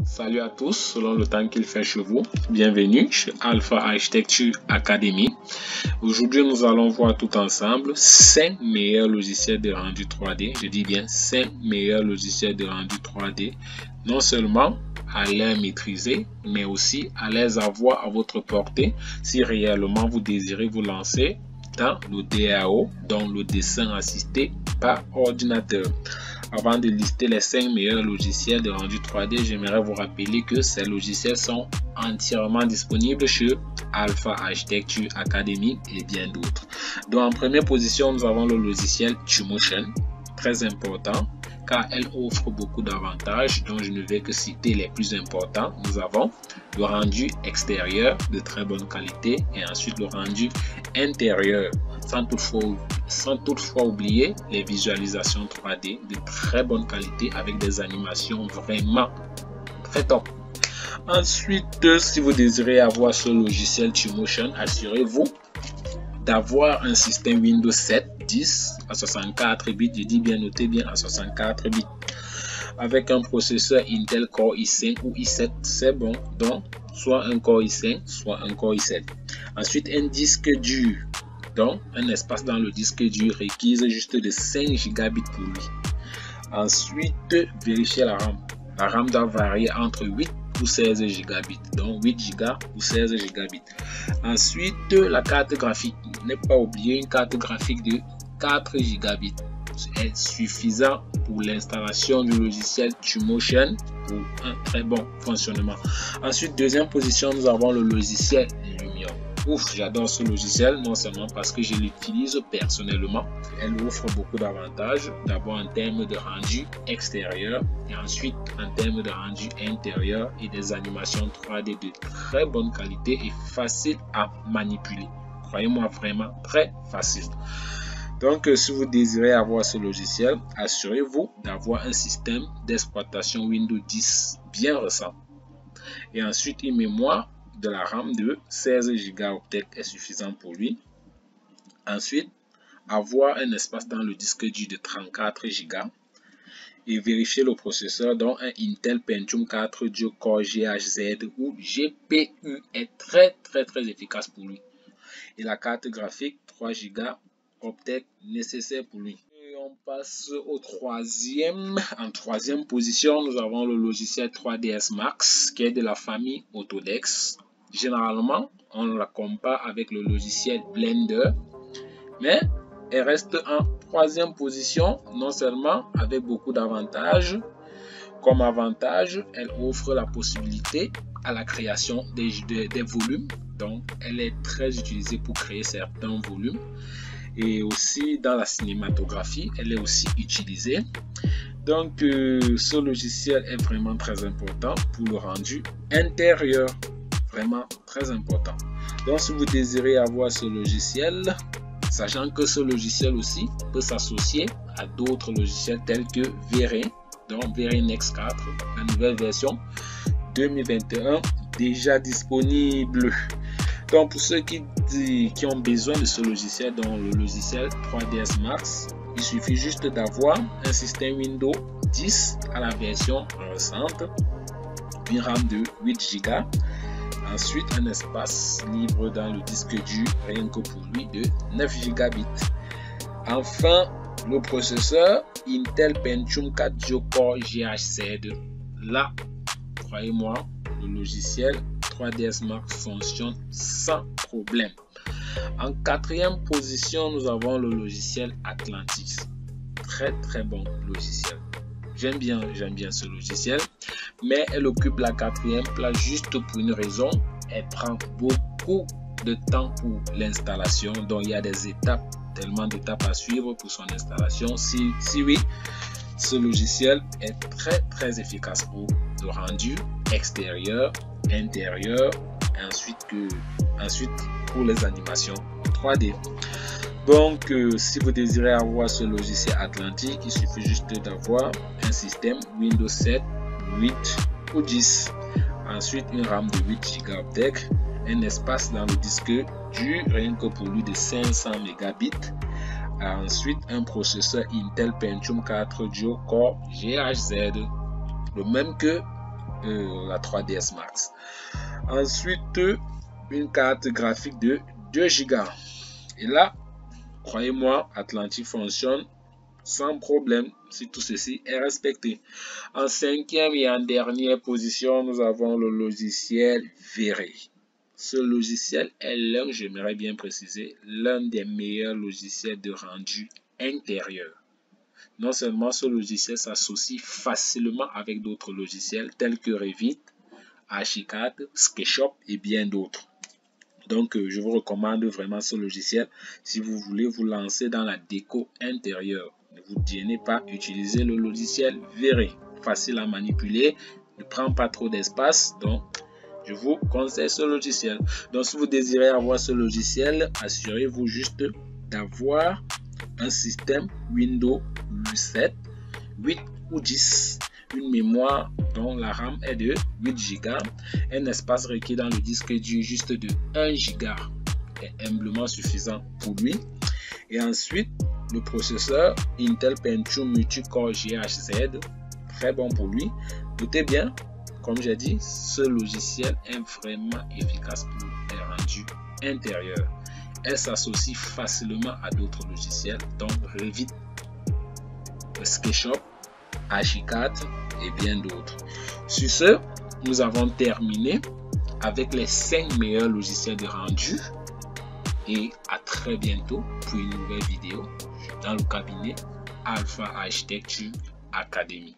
Salut à tous, selon le temps qu'il fait chez vous. Bienvenue chez Alpha Architecture Academy. Aujourd'hui, nous allons voir tout ensemble 5 meilleurs logiciels de rendu 3D. Je dis bien 5 meilleurs logiciels de rendu 3D. Non seulement à les maîtriser, mais aussi à les avoir à votre portée si réellement vous désirez vous lancer dans le DAO, donc le dessin assisté par ordinateur. Avant de lister les 5 meilleurs logiciels de rendu 3D, j'aimerais vous rappeler que ces logiciels sont entièrement disponibles chez Alpha Architecture Academy et bien d'autres. Donc en première position, nous avons le logiciel Twinmotion, très important car elle offre beaucoup d'avantages, dont je ne vais que citer les plus importants. Nous avons le rendu extérieur de très bonne qualité et ensuite le rendu intérieur, sans toutefois oublier les visualisations 3D de très bonne qualité avec des animations vraiment très top. Ensuite, si vous désirez avoir ce logiciel Twinmotion, assurez-vous d'avoir un système Windows 7, 10 à 64 bits, je dis bien, notez bien à 64 bits, avec un processeur Intel Core i5 ou i7, c'est bon, donc soit un Core i5, soit un Core i7. Ensuite, un disque dur, donc un espace dans le disque dur requise juste de 5 Gb pour lui. Ensuite, vérifiez la RAM. La RAM doit varier entre 8 ou 16 Gb, donc 8 Go ou 16 Gb. Ensuite, la carte graphique. Ne pas oublier une carte graphique de 4 Gb. C'est suffisant pour l'installation du logiciel Twinmotion pour un très bon fonctionnement. Ensuite, deuxième position, nous avons le logiciel Lumion. Ouf, j'adore ce logiciel, non seulement parce que je l'utilise personnellement. Elle offre beaucoup d'avantages. D'abord en termes de rendu extérieur et ensuite en termes de rendu intérieur et des animations 3D de très bonne qualité et facile à manipuler. Croyez-moi, vraiment très facile. Donc, si vous désirez avoir ce logiciel, assurez-vous d'avoir un système d'exploitation Windows 10 bien récent. Et ensuite, une mémoire de la RAM de 16 Go est suffisant pour lui. Ensuite, avoir un espace dans le disque dur de 34 Go. Et vérifier le processeur, dont un Intel Pentium 4 Duo Core GHz ou GPU est très efficace pour lui. Et la carte graphique 3 Go Optec nécessaire pour lui. Et on passe au troisième. En troisième position, nous avons le logiciel 3ds Max qui est de la famille Autodesk. Généralement, on la compare avec le logiciel Blender, mais elle reste en troisième position, non seulement avec beaucoup d'avantages. Comme avantage, elle offre la possibilité à la création des volumes. Donc, elle est très utilisée pour créer certains volumes. Et aussi dans la cinématographie, elle est aussi utilisée. Donc, ce logiciel est vraiment très important pour le rendu intérieur. Vraiment très important. Donc, si vous désirez avoir ce logiciel, sachant que ce logiciel aussi peut s'associer à d'autres logiciels tels que V-Ray, donc V-Ray Next 4, la nouvelle version 2021 déjà disponible. Donc pour ceux qui ont besoin de ce logiciel, dans le logiciel 3ds Max, il suffit juste d'avoir un système Windows 10 à la version récente, une RAM de 8 Go, ensuite un espace libre dans le disque dur rien que pour lui de 9 Gb. Enfin, le processeur Intel Pentium 4 Duo Core GHz. Là, croyez-moi, le logiciel 3ds Max fonctionne sans problème. En quatrième position, nous avons le logiciel Atlantis. Très bon logiciel. J'aime bien ce logiciel, mais elle occupe la quatrième place juste pour une raison. Elle prend beaucoup de temps pour l'installation, donc il y a des étapes, tellement d'étapes à suivre pour son installation. Si oui, ce logiciel est très efficace pour le rendu extérieur, intérieur, ensuite pour les animations 3D. Donc, si vous désirez avoir ce logiciel Atlantis, il suffit juste d'avoir un système Windows 7, 8 ou 10. Ensuite, une RAM de 8 Go Optec, un espace dans le disque dur rien que pour lui de 500 Mbps. Ensuite, un processeur Intel Pentium 4 Duo Core GHz, le même que la 3ds Max. Ensuite, une carte graphique de 2 Go. Et là, croyez-moi, Atlantic fonctionne sans problème si tout ceci est respecté. En 5e et en dernière position, nous avons le logiciel V-Ray. Ce logiciel est l'un, j'aimerais bien préciser, l'un des meilleurs logiciels de rendu intérieur. Non seulement ce logiciel s'associe facilement avec d'autres logiciels tels que Revit, Archicad, SketchUp et bien d'autres. Donc, je vous recommande vraiment ce logiciel si vous voulez vous lancer dans la déco intérieure. Ne vous gênez pas, utilisez le logiciel V-Ray. Facile à manipuler, ne prend pas trop d'espace. Donc, je vous conseille ce logiciel. Donc, si vous désirez avoir ce logiciel, assurez-vous juste d'avoir un système Windows 7, 8 ou 10, une mémoire dont la RAM est de 8 Go, un espace requis dans le disque dur juste de 1 Go est humblement suffisant pour lui. Et ensuite, le processeur Intel Pentium Multicore GHz, très bon pour lui. Notez bien, comme j'ai dit, ce logiciel est vraiment efficace pour les rendus intérieurs. Elle s'associe facilement à d'autres logiciels, donc Revit, SketchUp, Archicad et bien d'autres. Sur ce, nous avons terminé avec les 5 meilleurs logiciels de rendu et à très bientôt pour une nouvelle vidéo dans le cabinet Alpha Architecture Academy.